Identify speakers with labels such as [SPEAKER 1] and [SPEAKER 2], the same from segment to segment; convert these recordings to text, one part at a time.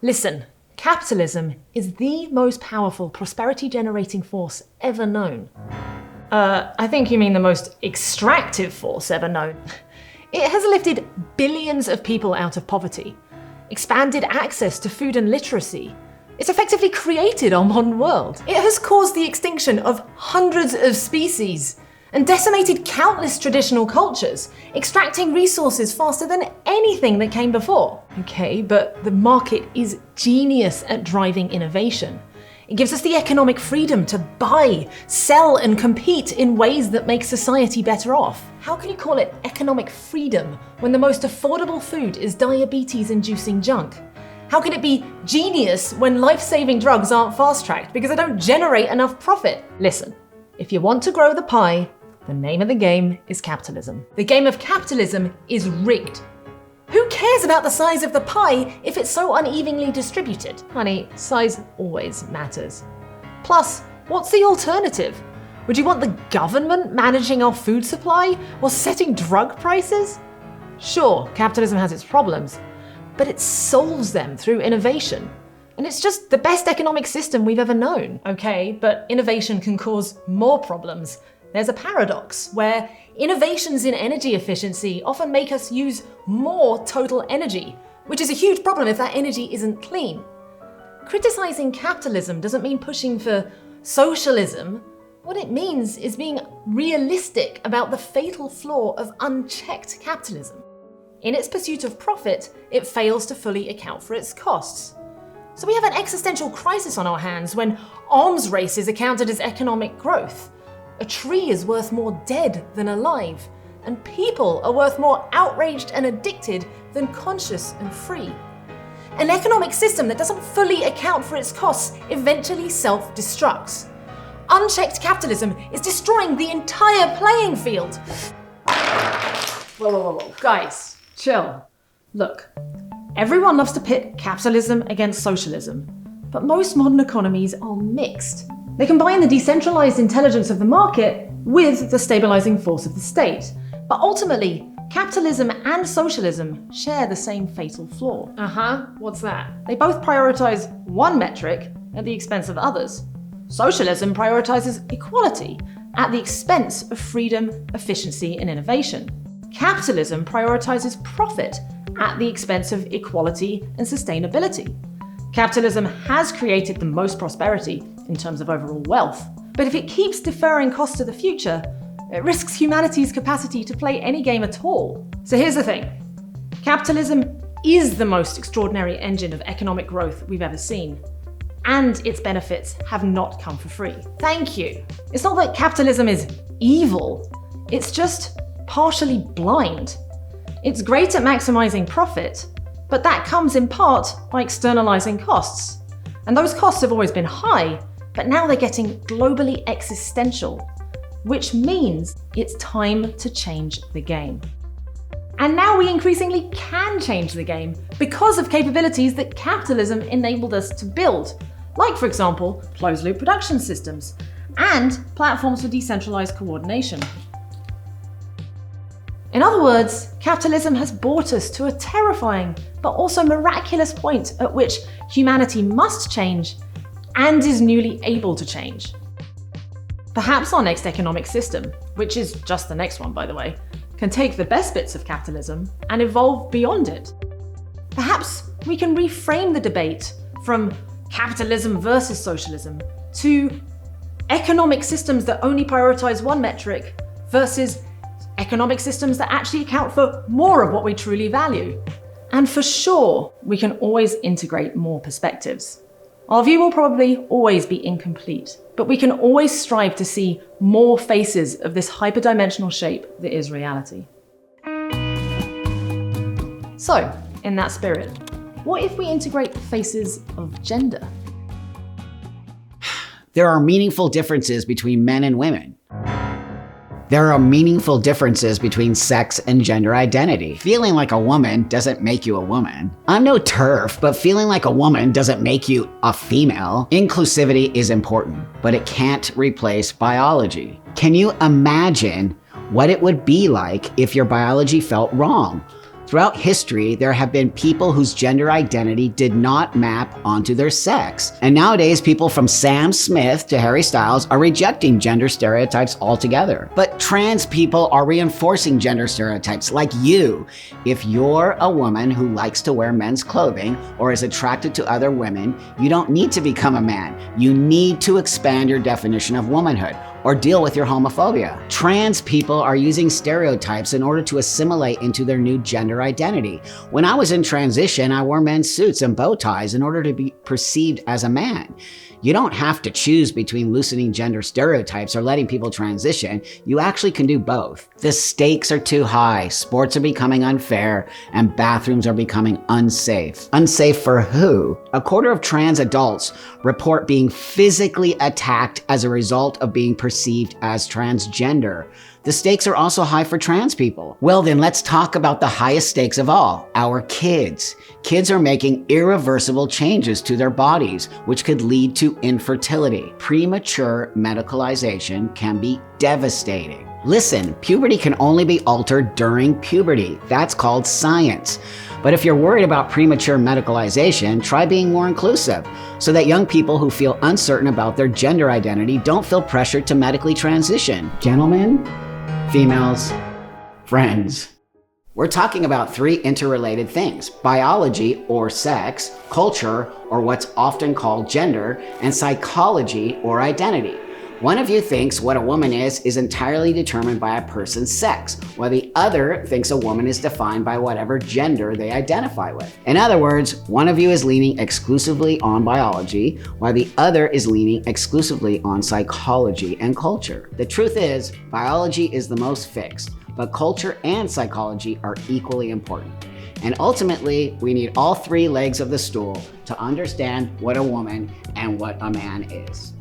[SPEAKER 1] Listen, capitalism is the most powerful prosperity-generating force ever known. I think you mean the most extractive force ever known. It has lifted billions of people out of poverty, expanded access to food and literacy. It's effectively created our modern world. It has caused the extinction of hundreds of species and decimated countless traditional cultures, extracting resources faster than anything that came before. Okay, but the market is genius at driving innovation. It gives us the economic freedom to buy, sell, and compete in ways that make society better off. How can you call it economic freedom when the most affordable food is diabetes-inducing junk? How can it be genius when life-saving drugs aren't fast-tracked because they don't generate enough profit? Listen, if you want to grow the pie, the name of the game is capitalism. The game of capitalism is rigged. Who cares about the size of the pie if it's so unevenly distributed? Honey, size always matters. Plus, what's the alternative? Would you want the government managing our food supply or setting drug prices? Sure, capitalism has its problems, but it solves them through innovation. And it's just the best economic system we've ever known. Okay, but innovation can cause more problems. There's a paradox where innovations in energy efficiency often make us use more total energy, which is a huge problem if that energy isn't clean. Criticizing capitalism doesn't mean pushing for socialism. What it means is being realistic about the fatal flaw of unchecked capitalism. In its pursuit of profit, it fails to fully account for its costs. So we have an existential crisis on our hands when arms races are counted as economic growth. A tree is worth more dead than alive, and people are worth more outraged and addicted than conscious and free. An economic system that doesn't fully account for its costs eventually self-destructs. Unchecked capitalism is destroying the entire playing field. Whoa. Guys, chill. Look, everyone loves to pit capitalism against socialism, but most modern economies are mixed. They combine the decentralized intelligence of the market with the stabilizing force of the state. But ultimately, capitalism and socialism share the same fatal flaw. What's that? They both prioritize one metric at the expense of others. Socialism prioritizes equality at the expense of freedom, efficiency, and innovation. Capitalism prioritizes profit at the expense of equality and sustainability. Capitalism has created the most prosperity in terms of overall wealth, but if it keeps deferring costs to the future, it risks humanity's capacity to play any game at all. So here's the thing. Capitalism is the most extraordinary engine of economic growth we've ever seen, and its benefits have not come for free. Thank you. It's not that capitalism is evil, it's just partially blind. It's great at maximizing profit, but that comes in part by externalizing costs. And those costs have always been high, but now they're getting globally existential, which means it's time to change the game. And now we increasingly can change the game because of capabilities that capitalism enabled us to build, like, for example, closed-loop production systems and platforms for decentralized coordination. In other words, capitalism has brought us to a terrifying but also miraculous point at which humanity must change and is newly able to change. Perhaps our next economic system, which is just the next one by the way, can take the best bits of capitalism and evolve beyond it. Perhaps we can reframe the debate from capitalism versus socialism to economic systems that only prioritize one metric versus economic systems that actually account for more of what we truly value. And for sure, we can always integrate more perspectives. Our view will probably always be incomplete, but we can always strive to see more faces of this hyperdimensional shape that is reality. So, in that spirit, what if we integrate the faces of gender?
[SPEAKER 2] There are meaningful differences between men and women. There are meaningful differences between sex and gender identity. Feeling like a woman doesn't make you a woman. I'm no TERF, but feeling like a woman doesn't make you a female. Inclusivity is important, but it can't replace biology. Can you imagine what it would be like if your biology felt wrong? Throughout history, there have been people whose gender identity did not map onto their sex. And nowadays, people from Sam Smith to Harry Styles are rejecting gender stereotypes altogether. But trans people are reinforcing gender stereotypes like you. If you're a woman who likes to wear men's clothing or is attracted to other women, you don't need to become a man. You need to expand your definition of womanhood or deal with your homophobia. Trans people are using stereotypes in order to assimilate into their new gender identity. When I was in transition, I wore men's suits and bow ties in order to be perceived as a man. You don't have to choose between loosening gender stereotypes or letting people transition. You actually can do both. The stakes are too high, sports are becoming unfair, and bathrooms are becoming unsafe. Unsafe for who? A quarter of trans adults report being physically attacked as a result of being perceived as transgender. The stakes are also high for trans people. Well, then let's talk about the highest stakes of all, our kids. Kids are making irreversible changes to their bodies, which could lead to infertility. Premature medicalization can be devastating. Listen, puberty can only be altered during puberty. That's called science. But if you're worried about premature medicalization, try being more inclusive so that young people who feel uncertain about their gender identity don't feel pressured to medically transition. Gentlemen, females, friends. We're talking about three interrelated things: biology or sex, culture or what's often called gender, and psychology or identity. One of you thinks what a woman is entirely determined by a person's sex, while the other thinks a woman is defined by whatever gender they identify with. In other words, one of you is leaning exclusively on biology, while the other is leaning exclusively on psychology and culture. The truth is, biology is the most fixed, but culture and psychology are equally important. And ultimately, we need all three legs of the stool to understand what a woman and what a man is.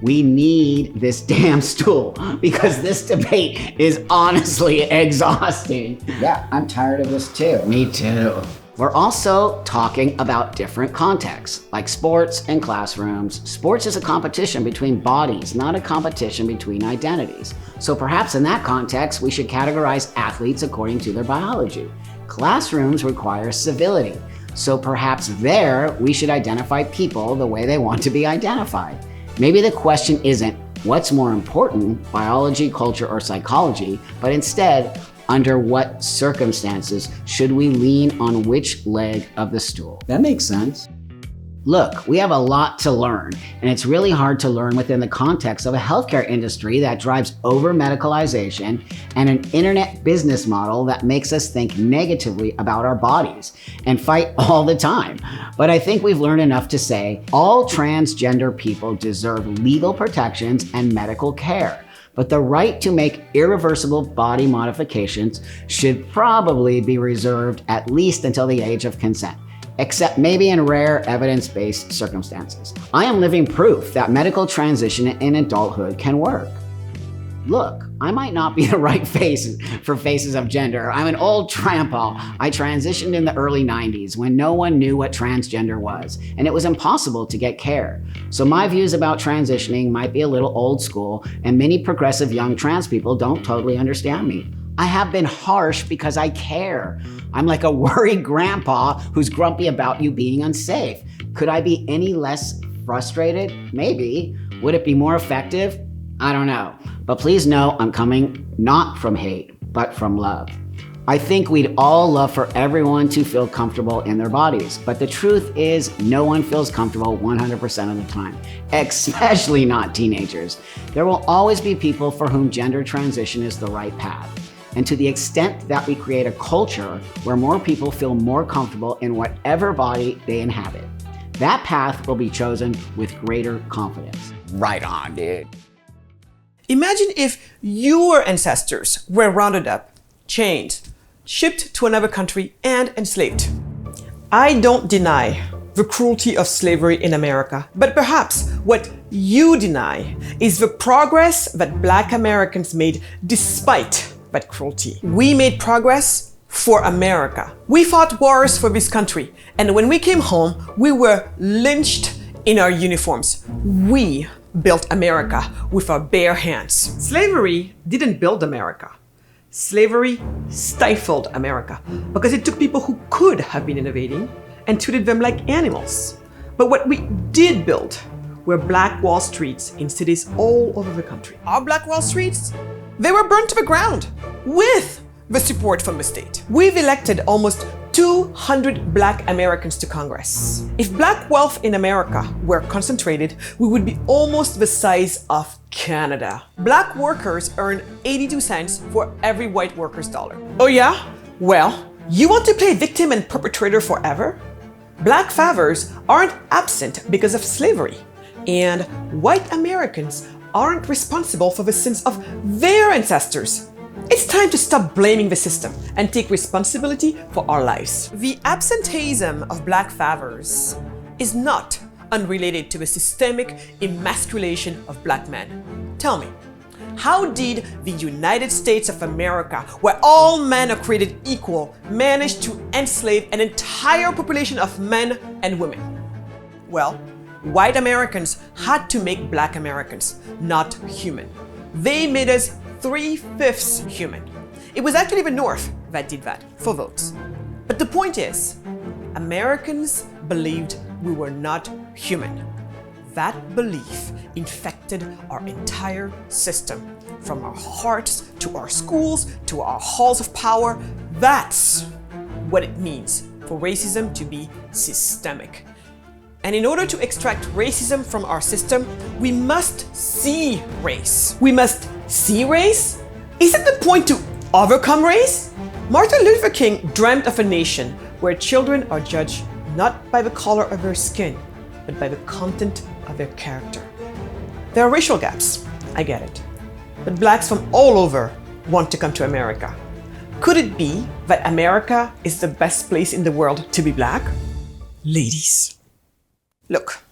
[SPEAKER 2] We need this damn stool because this debate is honestly exhausting. Yeah, I'm tired of this too. Me too. We're also talking about different contexts, like sports and classrooms. Sports is a competition between bodies, not a competition between identities. So perhaps in that context, we should categorize athletes according to their biology. Classrooms require civility. So perhaps there, we should identify people the way they want to be identified. Maybe the question isn't what's more important, biology, culture, or psychology, but instead, under what circumstances should we lean on which leg of the stool? That makes sense. Look, we have a lot to learn, and it's really hard to learn within the context of a healthcare industry that drives over-medicalization and an internet business model that makes us think negatively about our bodies and fight all the time. But I think we've learned enough to say all transgender people deserve legal protections and medical care. But the right to make irreversible body modifications should probably be reserved at least until the age of consent, except maybe in rare evidence-based circumstances. I am living proof that medical transition in adulthood can work. Look, I might not be the right face for faces of gender. I'm an old grandpa. I transitioned in the early 90s when no one knew what transgender was, and it was impossible to get care. So my views about transitioning might be a little old school, and many progressive young trans people don't totally understand me. I have been harsh because I care. I'm like a worried grandpa who's grumpy about you being unsafe. Could I be any less frustrated? Maybe. Would it be more effective? I don't know. But please know I'm coming not from hate, but from love. I think we'd all love for everyone to feel comfortable in their bodies, but the truth is no one feels comfortable 100% of the time, especially not teenagers. There will always be people for whom gender transition is the right path. And to the extent that we create a culture where more people feel more comfortable in whatever body they inhabit, that path will be chosen with greater confidence. Right on, dude.
[SPEAKER 3] Imagine if your ancestors were rounded up, chained, shipped to another country, and enslaved. I don't deny the cruelty of slavery in America, but perhaps what you deny is the progress that Black Americans made despite that cruelty. We made progress for America. We fought wars for this country, and when we came home, we were lynched in our uniforms. We built America with our bare hands. Slavery didn't build America. Slavery stifled America because it took people who could have been innovating and treated them like animals. But what we did build were Black Wall Streets in cities all over the country. Our Black Wall Streets, they were burned to the ground with the support from the state. We've elected almost 200 Black Americans to Congress. If Black wealth in America were concentrated, we would be almost the size of Canada. Black workers earn 82 cents for every white worker's dollar. Oh yeah? Well, you want to play victim and perpetrator forever? Black fathers aren't absent because of slavery, and white Americans aren't responsible for the sins of their ancestors. It's time to stop blaming the system and take responsibility for our lives. The absenteeism of Black fathers is not unrelated to the systemic emasculation of Black men. Tell me, how did the United States of America, where all men are created equal, manage to enslave an entire population of men and women? Well, white Americans had to make Black Americans not human. They made us 3/5 human. It was actually the North that did that for votes. But the point is, Americans believed we were not human. That belief infected our entire system, from our hearts to our schools to our halls of power. That's what it means for racism to be systemic. And in order to extract racism from our system, we must see race. We must see race? Isn't the point to overcome race? Martin Luther King dreamt of a nation where children are judged not by the color of their skin, but by the content of their character. There are racial gaps, I get it. But Blacks from all over want to come to America. Could it be that America is the best place in the world to be Black? Ladies. Look,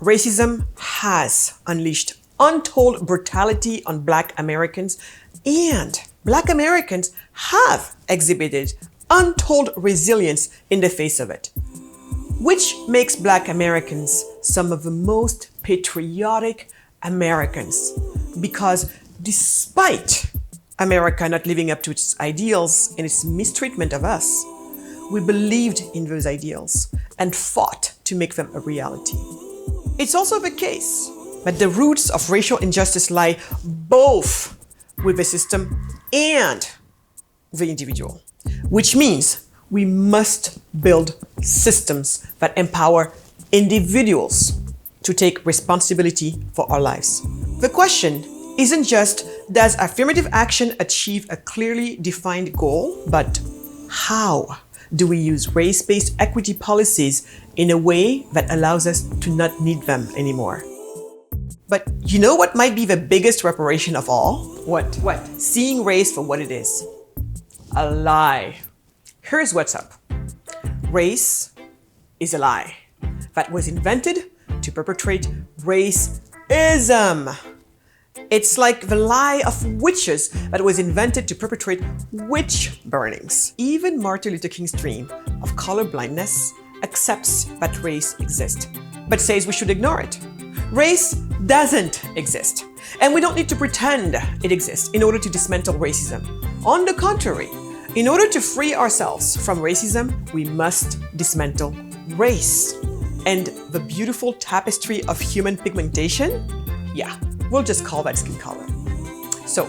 [SPEAKER 3] racism has unleashed untold brutality on Black Americans, and Black Americans have exhibited untold resilience in the face of it, which makes Black Americans some of the most patriotic Americans, because despite America not living up to its ideals and its mistreatment of us, we believed in those ideals and fought to make them a reality. It's also the case that the roots of racial injustice lie both with the system and the individual, which means we must build systems that empower individuals to take responsibility for our lives. The question isn't just, does affirmative action achieve a clearly defined goal, but how do we use race-based equity policies in a way that allows us to not need them anymore? But you know what might be the biggest reparation of all? What? Seeing race for what it is. A lie. Here's what's up. Race is a lie that was invented to perpetrate racism. It's like the lie of witches that was invented to perpetrate witch burnings. Even Martin Luther King's dream of colorblindness accepts that race exists, but says we should ignore it. Race doesn't exist, and we don't need to pretend it exists in order to dismantle racism. On the contrary, in order to free ourselves from racism, we must dismantle race. And the beautiful tapestry of human pigmentation? Yeah, we'll just call that skin color. So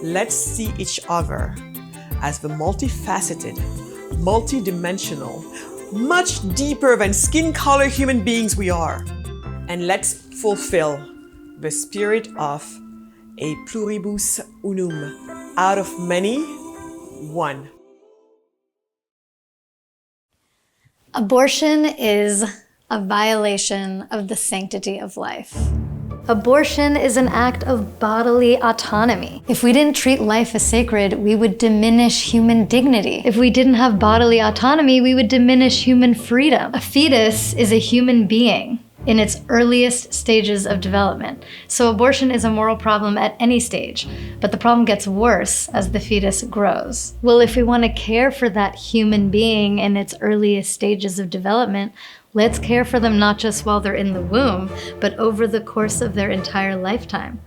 [SPEAKER 3] let's see each other as the multifaceted, multidimensional, much deeper than skin color human beings we are. And let's fulfill the spirit of a pluribus unum, out of many, one.
[SPEAKER 4] Abortion is a violation of the sanctity of life. Abortion is an act of bodily autonomy. If we didn't treat life as sacred, we would diminish human dignity. If we didn't have bodily autonomy, we would diminish human freedom. A fetus is a human being in its earliest stages of development. So abortion is a moral problem at any stage, but the problem gets worse as the fetus grows. Well, if we want to care for that human being in its earliest stages of development, Let's care for them not just while they're in the womb, but over the course of their entire lifetime.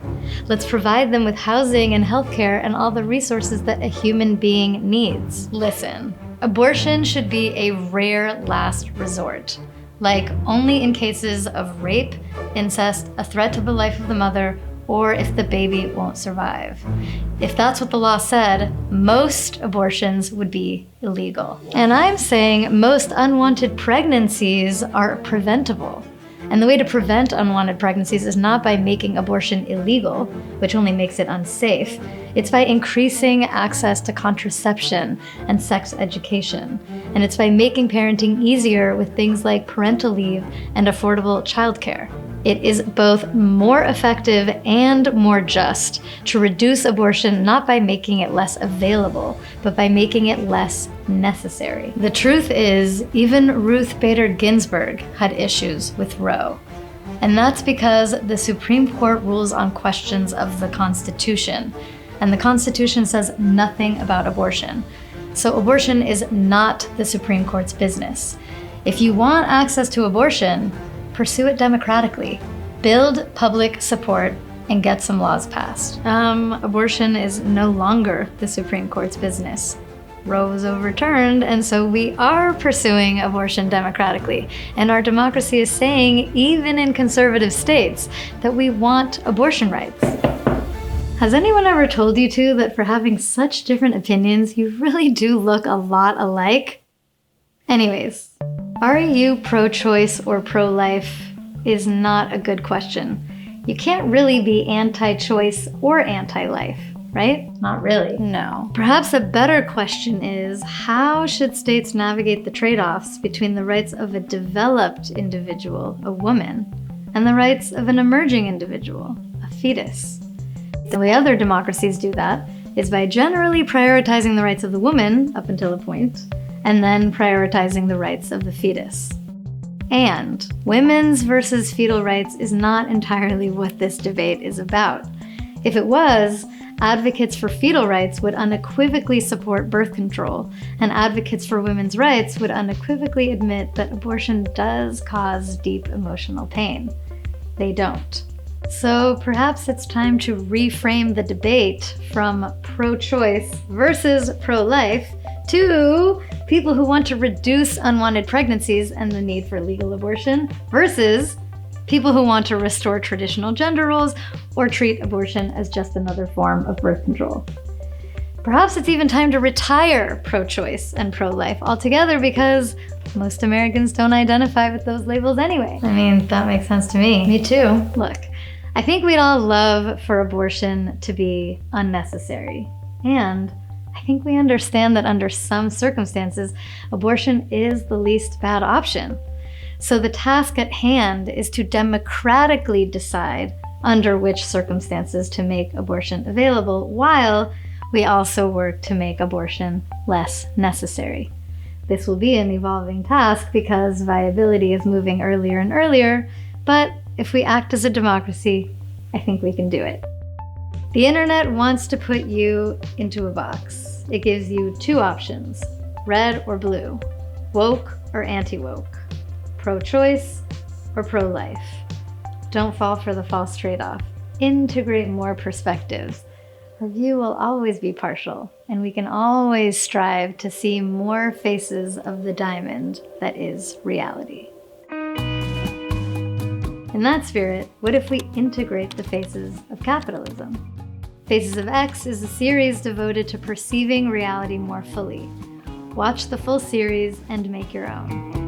[SPEAKER 4] Let's provide them with housing and healthcare and all the resources that a human being needs. Listen, abortion should be a rare last resort, like only in cases of rape, incest, a threat to the life of the mother, or if the baby won't survive. If that's what the law said, most abortions would be illegal. And I'm saying most unwanted pregnancies are preventable. And the way to prevent unwanted pregnancies is not by making abortion illegal, which only makes it unsafe. It's by increasing access to contraception and sex education. And it's by making parenting easier with things like parental leave and affordable childcare. It is both more effective and more just to reduce abortion not by making it less available, but by making it less necessary. The truth is, even Ruth Bader Ginsburg had issues with Roe. And that's because the Supreme Court rules on questions of the Constitution. And the Constitution says nothing about abortion. So abortion is not the Supreme Court's business. If you want access to abortion, pursue it democratically, build public support, and get some laws passed. Abortion is no longer the Supreme Court's business. Roe was overturned, and so we are pursuing abortion democratically. And our democracy is saying, even in conservative states, that we want abortion rights. Has anyone ever told you two that for having such different opinions, you really do look a lot alike? Anyways, are you pro-choice or pro-life is not a good question. You can't really be anti-choice or anti-life, right? Not really. No. Perhaps a better question is, how should states navigate the trade-offs between the rights of a developed individual, a woman, and the rights of an emerging individual, a fetus? The way other democracies do that is by generally prioritizing the rights of the woman up until a point, and then prioritizing the rights of the fetus. And women's versus fetal rights is not entirely what this debate is about. If it was, advocates for fetal rights would unequivocally support birth control, and advocates for women's rights would unequivocally admit that abortion does cause deep emotional pain. They don't. So perhaps it's time to reframe the debate from pro-choice versus pro-life to people who want to reduce unwanted pregnancies and the need for legal abortion versus people who want to restore traditional gender roles or treat abortion as just another form of birth control. Perhaps it's even time to retire pro-choice and pro-life altogether because most Americans don't identify with those labels anyway. I mean, that makes sense to me. Me too. Look, I think we'd all love for abortion to be unnecessary. And I think we understand that under some circumstances, abortion is the least bad option. So the task at hand is to democratically decide under which circumstances to make abortion available, while we also work to make abortion less necessary. This will be an evolving task because viability is moving earlier and earlier, but if we act as a democracy, I think we can do it. The internet wants to put you into a box. It gives you two options, red or blue, woke or anti-woke, pro-choice or pro-life. Don't fall for the false trade-off. Integrate more perspectives. Our view will always be partial, and we can always strive to see more faces of the diamond that is reality. In that spirit, what if we integrate the faces of capitalism? Faces of X is a series devoted to perceiving reality more fully. Watch the full series and make your own.